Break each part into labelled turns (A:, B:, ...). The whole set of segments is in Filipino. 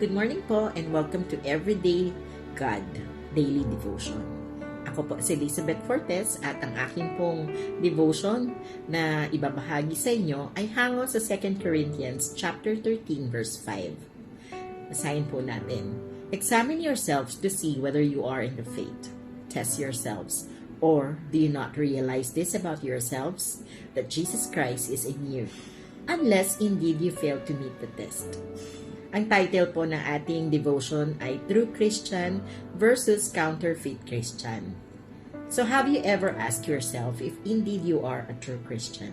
A: Good morning po and welcome to Everyday God Daily Devotion. Ako po si Elizabeth Fortes at ang aking pong devotion na ibabahagi sa inyo ay hango sa 2 Corinthians chapter 13 verse 5. Basahin po natin. Examine yourselves to see whether you are in the faith. Test yourselves. Or do you not realize this about yourselves? That Jesus Christ is in you, unless indeed you fail to meet the test. Ang title po ng ating devotion ay True Christian versus Counterfeit Christian. So have you ever asked yourself if indeed you are a true Christian?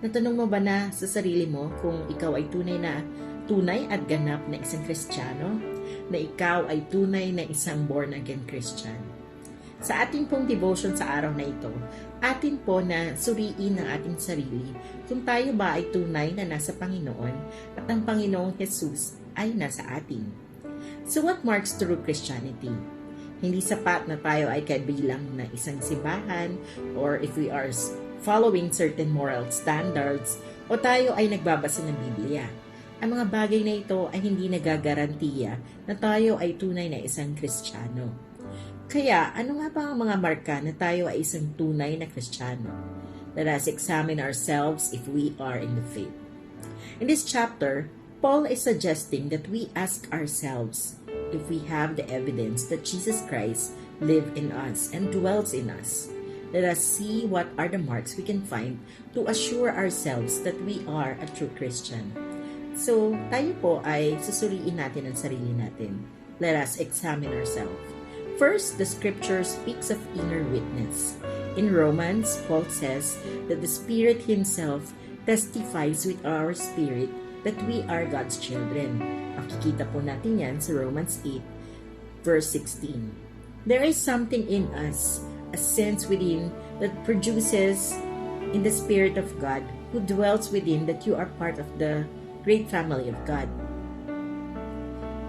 A: Natanong mo ba na sa sarili mo kung ikaw ay tunay at ganap na isang Kristiyano? Na ikaw ay tunay na isang born-again Christian? Sa ating pong devotion sa araw na ito, atin po na suriin ang ating sarili kung tayo ba ay tunay na nasa Panginoon at ang Panginoong Jesus ay nasa atin. So what marks true Christianity? Hindi sapat na tayo ay kabilang na isang simbahan or if we are following certain moral standards o tayo ay nagbabasa ng Biblia. Ang mga bagay na ito ay hindi nagagarantiya na tayo ay tunay na isang Kristiyano. Kaya, ano nga ba ang mga marka na tayo ay isang tunay na Kristiyano? Let us examine ourselves if we are in the faith. In this chapter, Paul is suggesting that we ask ourselves if we have the evidence that Jesus Christ lives in us and dwells in us. Let us see what are the marks we can find to assure ourselves that we are a true Christian. So, tayo po ay susuriin natin ang sarili natin. Let us examine ourselves. First, the scripture speaks of inner witness. In Romans, Paul says that the Spirit Himself testifies with our spirit that we are God's children. Makikita po natin yan sa Romans 8, verse 16. There is something in us, a sense within that produces in the Spirit of God who dwells within that you are part of the great family of God.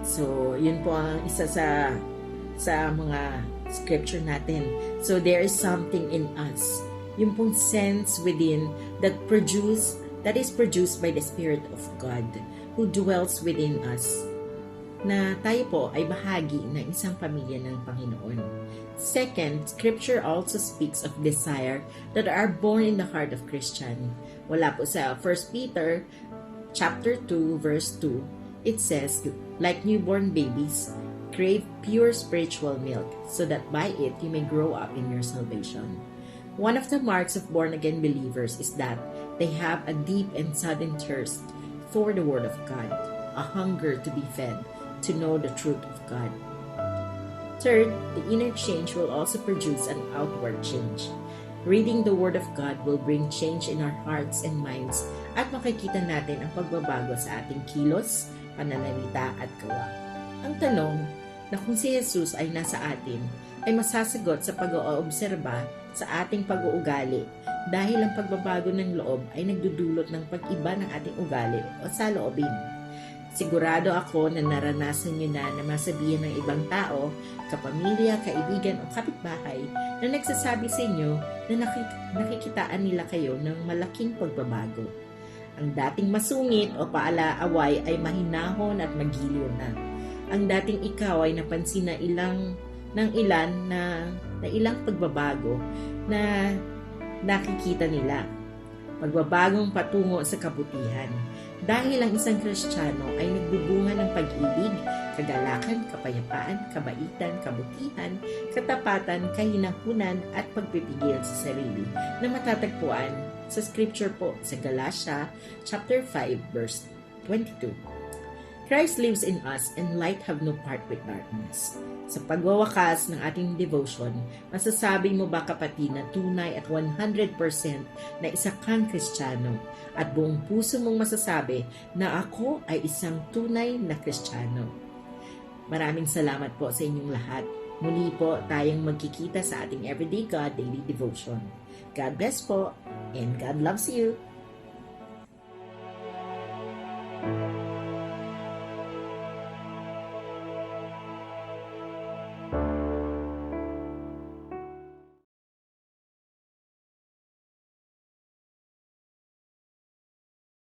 A: So, yun po ang isa sa mga scripture natin. So, there is something in us. Yung pong sense within that is produced by the Spirit of God who dwells within us. Na tayo po ay bahagi ng isang pamilya ng Panginoon. Second, scripture also speaks of desire that are born in the heart of Christian. Wala po sa 1 Peter chapter 2 verse 2. It says, like newborn babies, crave pure spiritual milk, so that by it you may grow up in your salvation. One of the marks of born-again believers is that they have a deep and sudden thirst for the Word of God, a hunger to be fed, to know the truth of God. Third, the inner change will also produce an outward change. Reading the Word of God will bring change in our hearts and minds at makikita natin ang pagbabago sa ating kilos, pananalita at gawa. Ang tanong, na kung si Jesus ay nasa atin, ay masasagot sa pag-oobserba sa ating pag-uugali dahil ang pagbabago ng loob ay nagdudulot ng pag-iba ng ating ugali o saloobin. Sigurado ako na naranasan nyo na masabihan ng ibang tao, kapamilya, kaibigan o kapitbahay na nagsasabi sa inyo na nakikitaan nila kayo ng malaking pagbabago. Ang dating masungit o paalaaway ay mahinahon at magiliw na. Ang dating ikaw ay napansin na ilang pagbabago na nakikita nila. Pagbabagong patungo sa kabutihan. Dahil ang isang Kristiyano ay nagbubunga ng pag-ibig, kagalakan, kapayapaan, kabaitan, kabutihan, katapatan, kahinahunan at pagpipigil sa sarili na matatagpuan sa scripture po sa Galatia chapter 5 verse 22. Christ lives in us and light have no part with darkness. Sa pagwawakas ng ating devotion, masasabi mo ba kapatid na tunay at 100% na isa kang Kristiyano at buong puso mong masasabi na ako ay isang tunay na Kristiyano? Maraming salamat po sa inyong lahat. Muli po tayong magkikita sa ating Everyday God Daily Devotion. God bless po and God loves you.